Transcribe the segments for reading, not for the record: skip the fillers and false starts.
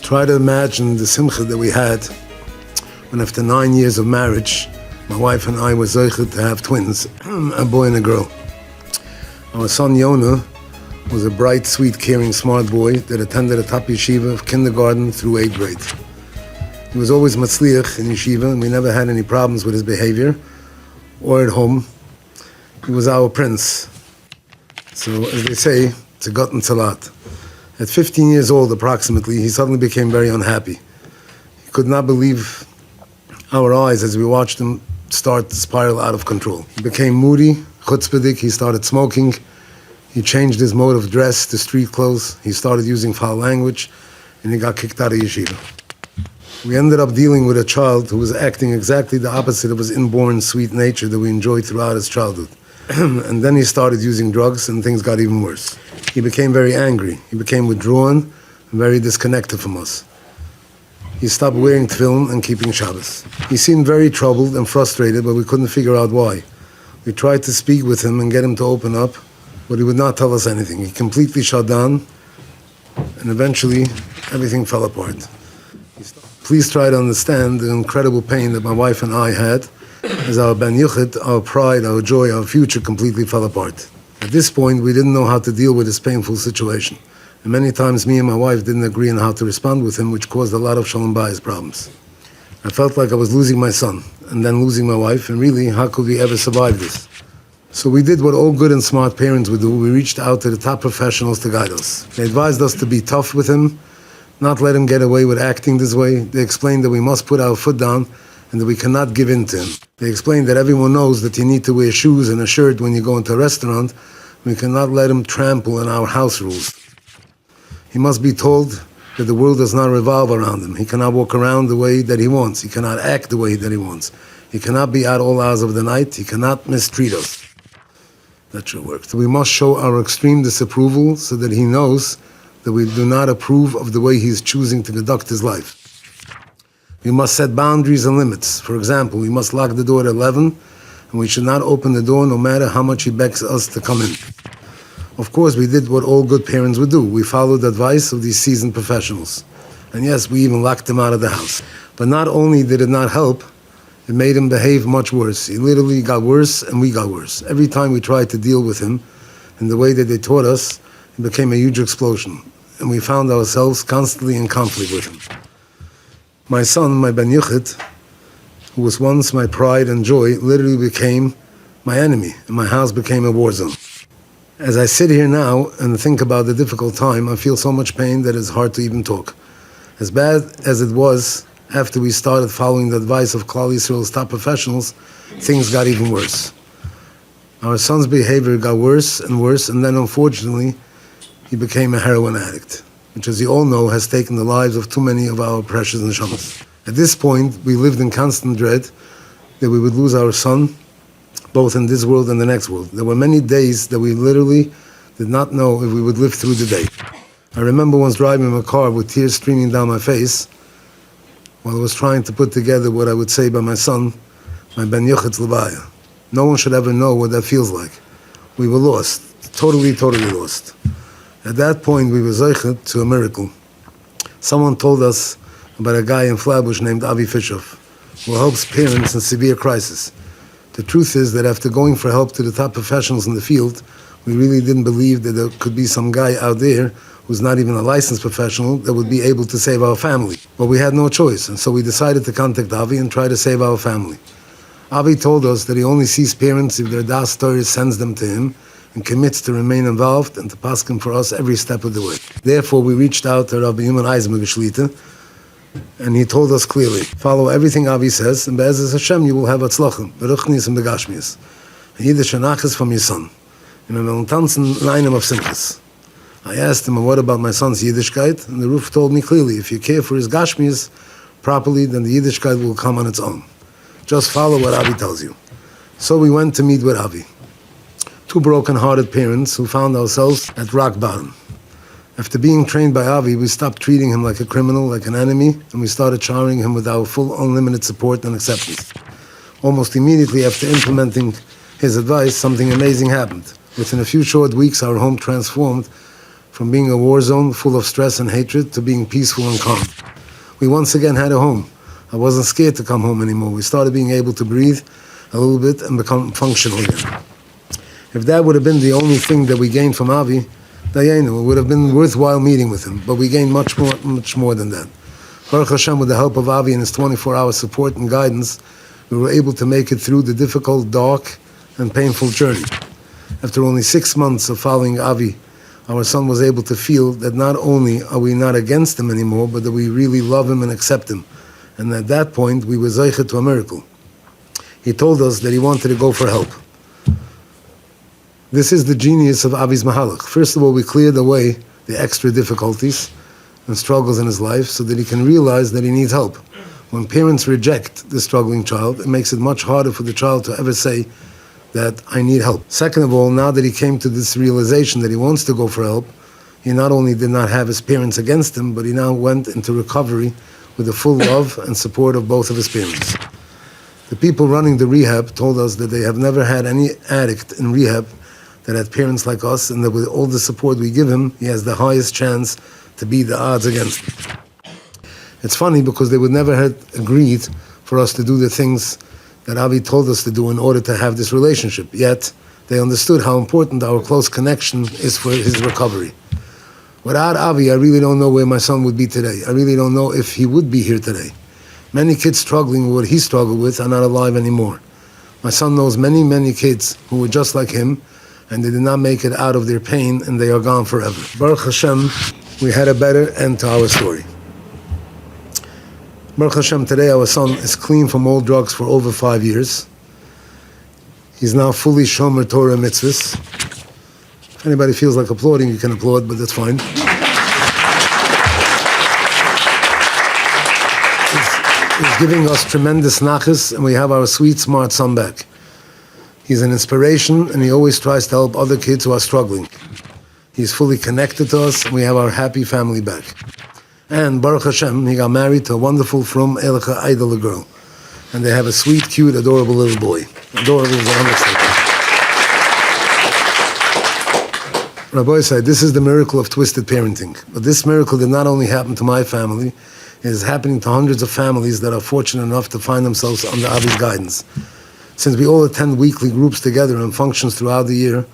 Try to imagine the simcha that we had when after 9 years of marriage, my wife and I were zeichet to have twins, a boy and a girl. Our son Yonah was a bright, sweet, caring, smart boy that attended a top yeshiva of kindergarten through 8th grade. He was always matzliach in yeshiva, and we never had any problems with his behavior or at home. He was our prince. So, as they say, it's a gotten salat. At 15 years old, approximately, he suddenly became very unhappy. He could not believe our eyes as we watched him start to spiral out of control. He became moody, chutzpahdik, he started smoking, he changed his mode of dress to street clothes, he started using foul language, and he got kicked out of yeshiva. We ended up dealing with a child who was acting exactly the opposite of his inborn sweet nature that we enjoyed throughout his childhood. And then he started using drugs, and things got even worse. He became very angry. He became withdrawn and very disconnected from us. He stopped wearing tefillin and keeping Shabbos. He seemed very troubled and frustrated, but we couldn't figure out why. We tried to speak with him and get him to open up, but he would not tell us anything. He completely shut down, and eventually everything fell apart. Please try to understand the incredible pain that my wife and I had as our Ben Yuchid, our pride, our joy, our future completely fell apart. At this point, we didn't know how to deal with this painful situation. And many times me and my wife didn't agree on how to respond with him, which caused a lot of shalom bayis problems. I felt like I was losing my son and then losing my wife, and really, how could we ever survive this? So we did what all good and smart parents would do. We reached out to the top professionals to guide us. They advised us to be tough with him, not let him get away with acting this way. They explained that we must put our foot down and that we cannot give in to him. They explained that everyone knows that you need to wear shoes and a shirt when you go into a restaurant. We cannot let him trample on our house rules. He must be told that the world does not revolve around him. He cannot walk around the way that he wants. He cannot act the way that he wants. He cannot be out all hours of the night. He cannot mistreat us. That should work. So we must show our extreme disapproval so that he knows that we do not approve of the way he is choosing to conduct his life. We must set boundaries and limits. For example, we must lock the door at 11, and we should not open the door no matter how much he begs us to come in. Of course, we did what all good parents would do. We followed the advice of these seasoned professionals. And yes, we even locked him out of the house. But not only did it not help, it made him behave much worse. He literally got worse, and we got worse. Every time we tried to deal with him in the way that they taught us, it became a huge explosion. And we found ourselves constantly in conflict with him. My son, my Ben Yuchid, who was once my pride and joy, literally became my enemy, and my house became a war zone. As I sit here now and think about the difficult time, I feel so much pain that it's hard to even talk. As bad as it was after we started following the advice of Klal Yisrael's top professionals, things got even worse. Our son's behavior got worse, and then unfortunately, he became a heroin addict, which, as you all know, has taken the lives of too many of our precious neshamas. At this point, we lived in constant dread that we would lose our son, both in this world and the next world. There were many days that we literally did not know if we would live through the day. I remember once driving in a car with tears streaming down my face while I was trying to put together what I would say about my son, my Ben Yuchid's Levaya. No one should ever know what that feels like. We were lost, totally lost. At that point, we were zeichet to a miracle. Someone told us about a guy in Flatbush named Avi Fishoff, who helps parents in severe crisis. The truth is that after going for help to the top professionals in the field, we really didn't believe that there could be some guy out there who's not even a licensed professional that would be able to save our family. But we had no choice, and so we decided to contact Avi and try to save our family. Avi told us that he only sees parents if their das Torah sends them to him, and commits to remain involved and to paskin for us every step of the way. Therefore, we reached out to Rabbi Yuman Eisman Geshlita, and he told us clearly, follow everything Avi says, and Be'ezus Hashem, you will have atzlachim, beruchnis and begashmias. And Yiddish anachas from your son. And we will tanzen in einem of simchas. I asked him, what about my son's Yiddishkeit? And the Ruf told me clearly, if you care for his gashmias properly, then the Yiddishkeit will come on its own. Just follow what Avi tells you. So we went to meet with Avi. Two broken-hearted parents who found ourselves at rock bottom. After being trained by Avi, we stopped treating him like a criminal, like an enemy, and we started showering him with our full unlimited support and acceptance. Almost immediately after implementing his advice, something amazing happened. Within a few short weeks, our home transformed from being a war zone full of stress and hatred to being peaceful and calm. We once again had a home. I wasn't scared to come home anymore. We started being able to breathe a little bit and become functional again. If that would have been the only thing that we gained from Avi, Dayenu, it would have been worthwhile meeting with him, but we gained much more than that. Baruch Hashem, with the help of Avi and his 24-hour support and guidance, we were able to make it through the difficult, dark, and painful journey. After only 6 months of following Avi, our son was able to feel that not only are we not against him anymore, but that we really love him and accept him. And at that point, we were zeicha to a miracle. He told us that he wanted to go for help. This is the genius of Avi's Mahalach. First of all, we cleared away the extra difficulties and struggles in his life so that he can realize that he needs help. When parents reject the struggling child, it makes it much harder for the child to ever say that I need help. Second of all, now that he came to this realization that he wants to go for help, he not only did not have his parents against him, but he now went into recovery with the full love and support of both of his parents. The people running the rehab told us that they have never had any addict in rehab that had parents like us, and that with all the support we give him, he has the highest chance to beat the odds against him. It's funny because they would never have agreed for us to do the things that Avi told us to do in order to have this relationship. Yet, they understood how important our close connection is for his recovery. Without Avi, I really don't know where my son would be today. I really don't know if he would be here today. Many kids struggling with what he struggled with are not alive anymore. My son knows many, many kids who were just like him, and they did not make it out of their pain, and they are gone forever. Baruch Hashem, we had a better end to our story. Baruch Hashem, today our son is clean from all drugs for over 5 years. He's now fully Shomer Torah mitzvahs. If anybody feels like applauding, you can applaud, but that's fine. He's giving us tremendous nachas, and we have our sweet, smart son back. He's an inspiration, and he always tries to help other kids who are struggling. He's fully connected to us, and we have our happy family back. And Baruch Hashem, he got married to a wonderful, from Elicha idol girl. And they have a sweet, cute, adorable little boy. Adorable is the understatement. Rabbi said, this is the miracle of twisted parenting. But this miracle did not only happen to my family, it is happening to hundreds of families that are fortunate enough to find themselves under Avi's guidance. Since we all attend weekly groups together and functions throughout the year,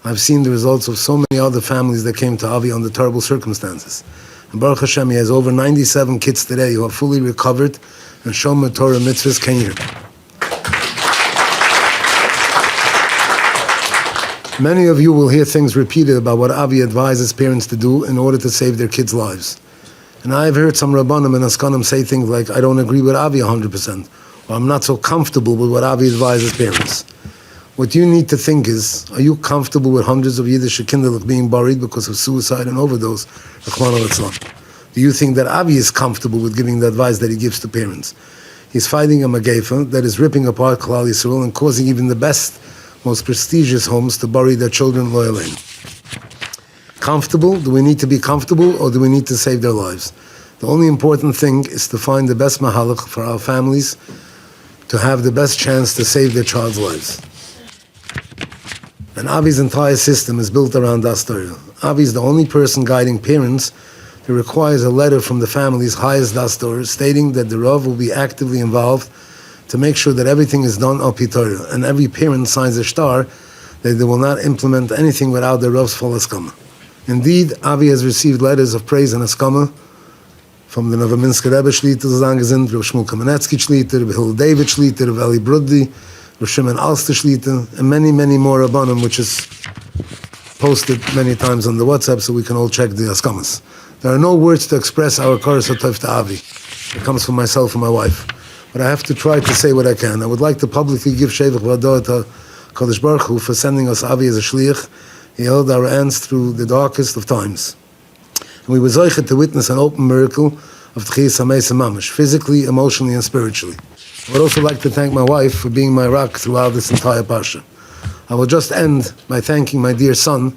I've seen the results of so many other families that came to Avi under terrible circumstances. And Baruch Hashem, he has over 97 kids today who are fully recovered and Shomer Torah mitzvahs can hear. Many of you will hear things repeated about what Avi advises parents to do in order to save their kids' lives. And I've heard some Rabbanim and Askanim say things like, I don't agree with Avi 100%, or I'm not so comfortable with what Avi advises parents. What you need to think is, are you comfortable with hundreds of Yiddish kinderlich being buried because of suicide and overdose? Do you think that Avi is comfortable with giving the advice that he gives to parents? He's fighting a Magefa that is ripping apart Klal Yisrael and causing even the best, most prestigious homes to bury their children loyally. Comfortable? Do we need to be comfortable, or do we need to save their lives? The only important thing is to find the best mahalach for our families to have the best chance to save their child's lives. And Avi's entire system is built around Das Torah. Avi is the only person guiding parents who requires a letter from the family's highest Das Torah stating that the Rav will be actively involved to make sure that everything is done al pi Torah, and every parent signs a star that they will not implement anything without the Rav's full haskama. Indeed, Avi has received letters of praise and haskama from the Novominsker Rebbe Shlita, Rav Shmuel Kamenetsky Shlita, Rav Hillel David Shlita, Rav Eli Bruddi, Rav Shimon Alster Shlita, and many, many more Rabbanim, which is posted many times on the WhatsApp so we can all check the haskamas. There are no words to express our Koros HaTov to Avi. It comes from myself and my wife. But I have to try to say what I can. I would like to publicly give Shevach V'Adah to Kadosh Baruch Hu for sending us Avi as a shliach. He held our hands through the darkest of times. And we were zoichet to witness an open miracle of Tchiyas HaMeisa Mamash, physically, emotionally, and spiritually. I would also like to thank my wife for being my rock throughout this entire parsha. I will just end by thanking my dear son,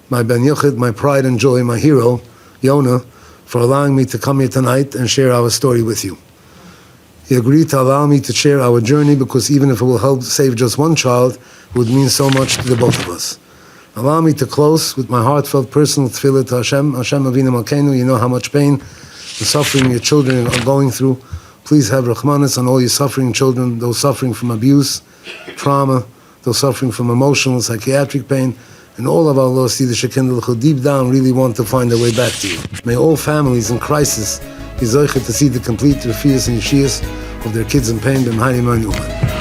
my Ben Yochid, my pride and joy, my hero, Yonah, for allowing me to come here tonight and share our story with you. He agreed to allow me to share our journey because even if it will help save just one child, it would mean so much to the both of us. Allow me to close with my heartfelt personal tefillah to Hashem. Hashem Avinu Malkeinu, you know how much pain and suffering your children are going through. Please have Rahmanas on all your suffering children, those suffering from abuse, trauma, those suffering from emotional, psychiatric pain, and all of our lost Yiddische Kinder who deep down really want to find their way back to you. May all families in crisis be zoichet to see the complete refias and yeshias of their kids in pain. B'mahayim Uman.